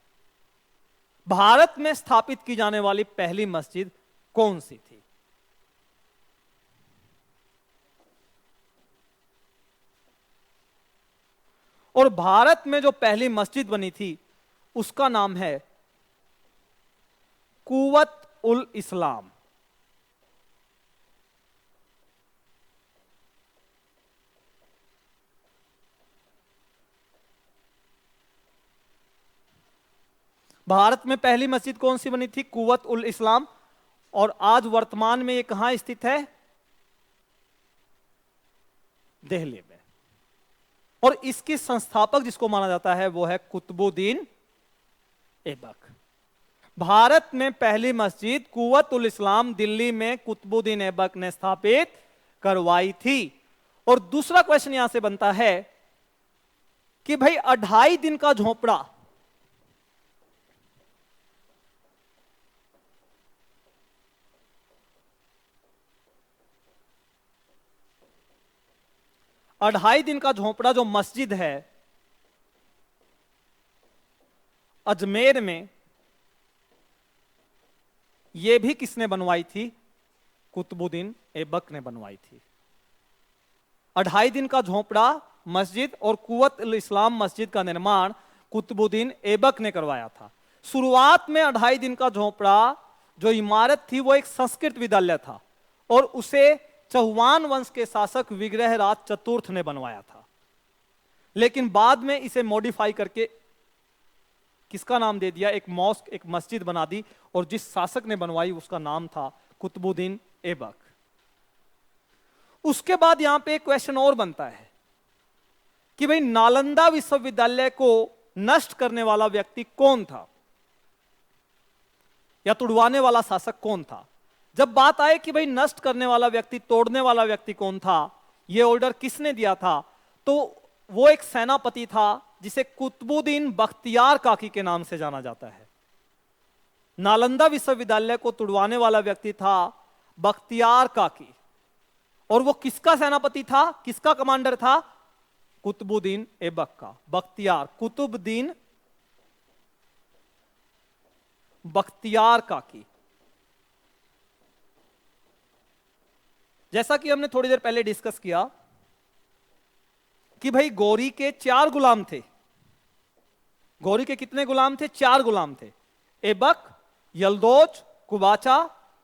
भारत में स्थापित की जाने वाली पहली मस्जिद कौन सी थी? और भारत में जो पहली मस्जिद बनी थी उसका नाम है कुव्वत उल इस्लाम। भारत में पहली मस्जिद कौन सी बनी थी? कुव्वत उल इस्लाम। और आज वर्तमान में ये कहां स्थित है? दिल्ली में। और इसके संस्थापक जिसको माना जाता है वो है कुतुबुद्दीन ऐबक। भारत में पहली मस्जिद कुव्वतुल इस्लाम दिल्ली में कुतुबुद्दीन ऐबक ने स्थापित करवाई थी। और दूसरा क्वेश्चन यहां से बनता है कि भाई 2.5 दिन का झोपड़ा जो मस्जिद है अजमेर में, यह भी किसने बनवाई थी? कुतुबुद्दीन ऐबक ने बनवाई थी। 2.5 दिन का झोपड़ा मस्जिद और कुव्वतुल इस्लाम मस्जिद का निर्माण कुतुबुद्दीन ऐबक ने करवाया था। शुरुआत में 2.5 दिन का झोपड़ा जो इमारत थी वो एक संस्कृत विद्यालय था और उसे चौहान वंश के शासक विग्रहराज चतुर्थ ने बनवाया था। लेकिन बाद में इसे मॉडिफाई करके किसका नाम दे दिया? एक मॉस्क, एक मस्जिद बना दी और जिस शासक ने बनवाई उसका नाम था कुतुबुद्दीन ऐबक। उसके बाद यहां पे एक क्वेश्चन और बनता है कि भाई नालंदा विश्वविद्यालय को नष्ट करने वाला व्यक्ति कौन था या तुड़वाने वाला शासक कौन था? जब बात आए कि भाई नष्ट करने वाला व्यक्ति, तोड़ने वाला व्यक्ति कौन था, यह ऑर्डर किसने दिया था, तो वो एक सेनापति था जिसे कुतुबुद्दीन बख्तियार काकी के नाम से जाना जाता है। नालंदा विश्वविद्यालय को तुड़वाने वाला व्यक्ति था बख्तियार काकी। और वो किसका सेनापति था, किसका कमांडर था? कुतुबुद्दीन ऐबक का। बख्तियार, कुतुबुद्दीन बख्तियार काकी। जैसा कि हमने थोड़ी देर पहले डिस्कस किया कि भाई गौरी के 4 गुलाम थे। गौरी के कितने गुलाम थे? 4 गुलाम थे। ऐबक, यल्दोज, कुबाचा,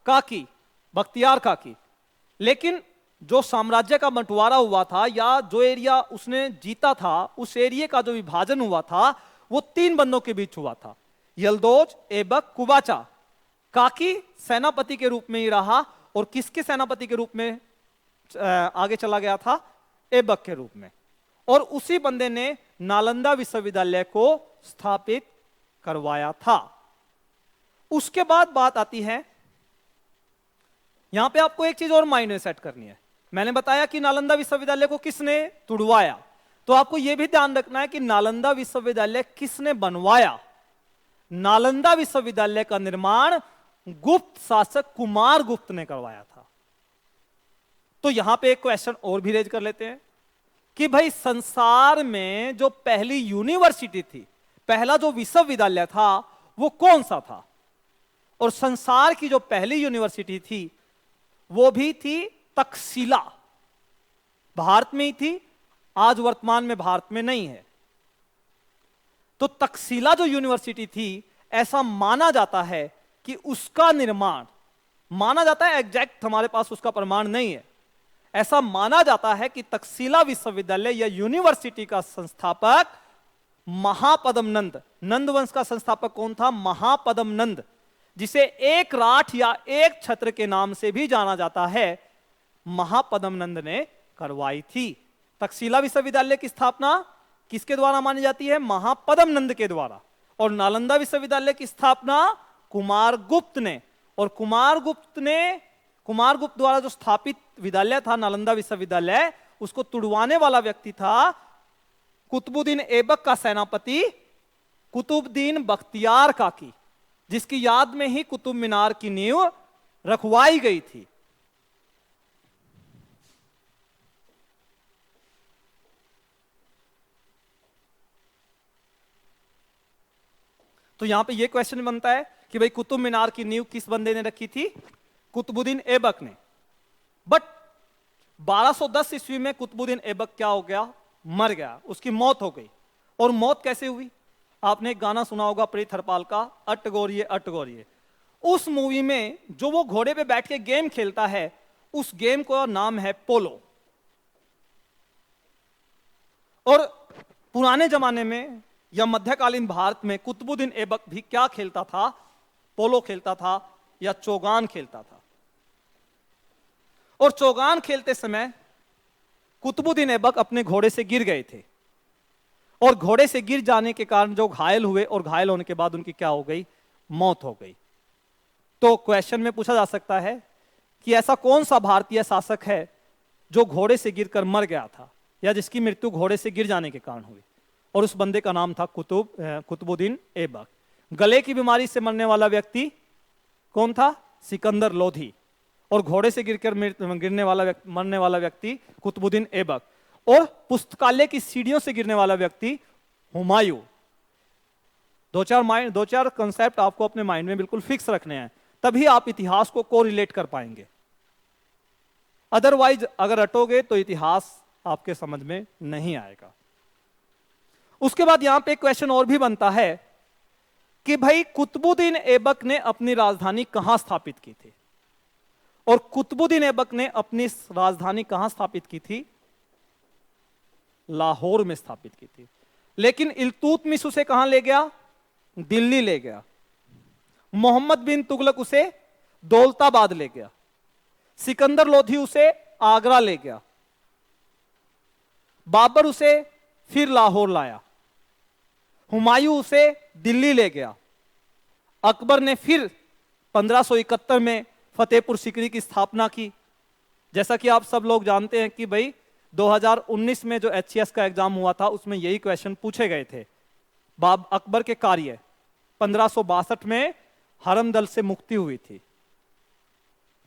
काकी, बख्तियार काकी। लेकिन जो साम्राज्य का बंटवारा हुआ था या जो एरिया उसने जीता था, उस एरिया का जो विभाजन हुआ था वो 3 बंदों के बीच हुआ था, यल्दोज, ऐबक, कुबाचा। काकी सेनापति के रूप में ही रहा और किसके सेनापति के रूप में आगे चला गया था? ऐबक के रूप में। और उसी बंदे ने नालंदा विश्वविद्यालय को स्थापित करवाया था। उसके बाद बात आती है, यहां पे आपको एक चीज और माइंड में सेट करनी है। मैंने बताया कि नालंदा विश्वविद्यालय को किसने तुड़वाया, तो आपको यह भी ध्यान रखना है कि नालंदा विश्वविद्यालय किसने बनवाया। नालंदा विश्वविद्यालय का निर्माण गुप्त शासक कुमार गुप्त ने करवाया था। तो यहां पे एक क्वेश्चन और भी रेज कर लेते हैं कि भाई संसार में जो पहली यूनिवर्सिटी थी, पहला जो विश्वविद्यालय था वो कौन सा था? और संसार की जो पहली यूनिवर्सिटी थी वो भी थी तक्षशिला। भारत में ही थी, आज वर्तमान में भारत में नहीं है। तो तक्षशिला जो यूनिवर्सिटी थी, ऐसा माना जाता है कि उसका निर्माण, माना जाता है, एग्जैक्ट हमारे पास उसका प्रमाण नहीं है, ऐसा माना जाता है कि तक्षशिला विश्वविद्यालय या यूनिवर्सिटी का संस्थापक महापद्म नंद, नंद वंश का संस्थापक कौन था? महापद्म नंद, जिसे एक राठ या एक छत्र के नाम से भी जाना जाता है, महापद्म नंद ने करवाई थी। तक्षशिला विश्वविद्यालय की स्थापना किसके द्वारा मानी जाती है? महापद्म नंद के द्वारा। और नालंदा विश्वविद्यालय की स्थापना कुमार गुप्त ने। और कुमार गुप्त द्वारा जो स्थापित विद्यालय था नालंदा विश्वविद्यालय, उसको तुड़वाने वाला व्यक्ति था कुतुबुद्दीन ऐबक का सेनापति कुतुबुद्दीन बख्तियार काकी, जिसकी याद में ही कुतुब मीनार की नींव रखवाई गई थी। तो यहां पे यह क्वेश्चन बनता है कि भाई कुतुब मीनार की नींव किस बंदे ने रखी थी? कुतुबुद्दीन ऐबक ने। बट 1210 ईस्वी में कुतुबुद्दीन ऐबक क्या हो गया? मर गया, उसकी मौत हो गई। और मौत कैसे हुई? आपने एक गाना सुना होगा प्री थरपाल का, अट गोरिये अट गोरिये। उस मूवी में जो वो घोड़े पे बैठ के गेम खेलता है, उस गेम का नाम है पोलो। और पुराने जमाने में या मध्यकालीन भारत में कुतुबुद्दीन ऐबक भी क्या खेलता था? पोलो खेलता था या चौगान खेलता था। और चौगान खेलते समय कुतुबुद्दीन ऐबक अपने घोड़े से गिर गए थे और घोड़े से गिर जाने के कारण जो घायल हुए और घायल होने के बाद उनकी क्या हो गई? मौत हो गई। तो क्वेश्चन में पूछा जा सकता है कि ऐसा कौन सा भारतीय शासक है जो घोड़े से गिरकर मर गया था या जिसकी मृत्यु घोड़े से गिर जाने के कारण हुई, और उस बंदे का नाम था कुतुबुद्दीन ऐबक। गले की बीमारी से मरने वाला व्यक्ति कौन था? सिकंदर लोधी। और घोड़े से गिरकर मरने वाला व्यक्ति कुतुबुद्दीन ऐबक। और पुस्तकालय की सीढ़ियों से गिरने वाला व्यक्ति हुमायूं। दो चार कंसेप्ट आपको अपने माइंड में बिल्कुल फिक्स रखने हैं, तभी आप इतिहास को कोरिलेट कर पाएंगे। अदरवाइज अगर रटोगे तो इतिहास आपके समझ में नहीं आएगा। उसके बाद यहां पे एक क्वेश्चन और भी बनता है कि भाई कुतुबुद्दीन ऐबक ने अपनी राजधानी कहां स्थापित की थी? और कुतुबुद्दीन ऐबक ने अपनी राजधानी कहां स्थापित की थी? लाहौर में स्थापित की थी। लेकिन इल्तुतमिश उसे कहां ले गया? दिल्ली ले गया। मोहम्मद बिन तुगलक उसे दौलताबाद ले गया। सिकंदर लोधी उसे आगरा ले गया। बाबर उसे फिर लाहौर लाया। हुमायूं उसे दिल्ली ले गया। अकबर ने फिर 1571 में फतेहपुर सीकरी की स्थापना की। जैसा कि आप सब लोग जानते हैं कि भाई 2019 में जो HCS का एग्जाम हुआ था उसमें यही क्वेश्चन पूछे गए थे। अकबर के कार्य 1562 में हरमदल से मुक्ति हुई थी।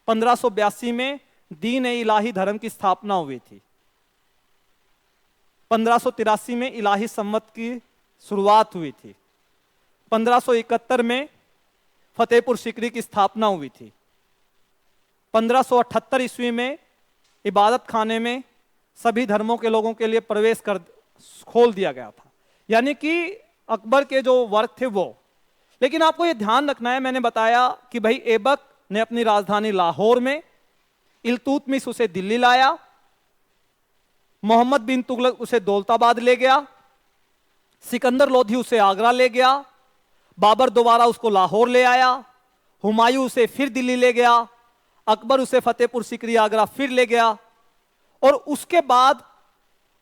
1582 में दीन-ए-इलाही धर्म की स्थापना हुई थी। 1583 में इलाही संवत की शुरुआत हुई थी। 1571 में फतेहपुर सीकरी की स्थापना हुई थी। 1578 ईस्वी में इबादत खाने में सभी धर्मों के लोगों के लिए प्रवेश कर खोल दिया गया था। यानी कि अकबर के जो वर्क थे वो। लेकिन आपको ये ध्यान रखना है, मैंने बताया कि भाई ऐबक ने अपनी राजधानी लाहौर में, इल्तुतमिश उसे दिल्ली लाया, मोहम्मद बिन तुगलक उसे दौलताबाद ले गया, सिकंदर लोधी उसे आगरा ले गया, बाबर दोबारा उसको लाहौर ले आया, हुमायूं उसे फिर दिल्ली ले गया, अकबर उसे फतेहपुर सीकरी आगरा फिर ले गया, और उसके बाद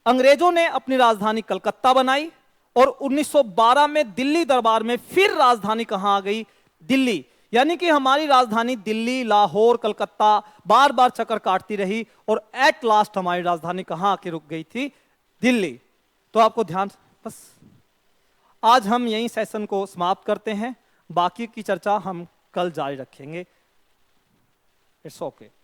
अंग्रेजों ने अपनी राजधानी कलकत्ता बनाई। और 1912 में दिल्ली दरबार में फिर राजधानी कहां आ गई? दिल्ली। यानी कि हमारी राजधानी दिल्ली, लाहौर, कलकत्ता बार बार चक्कर काटती रही और एट लास्ट हमारी राजधानी कहां आके रुक गई थी? दिल्ली। तो आपको ध्यान, बस आज हम यही सेशन को समाप्त करते हैं, बाकी की चर्चा हम कल जारी रखेंगे। It's okay.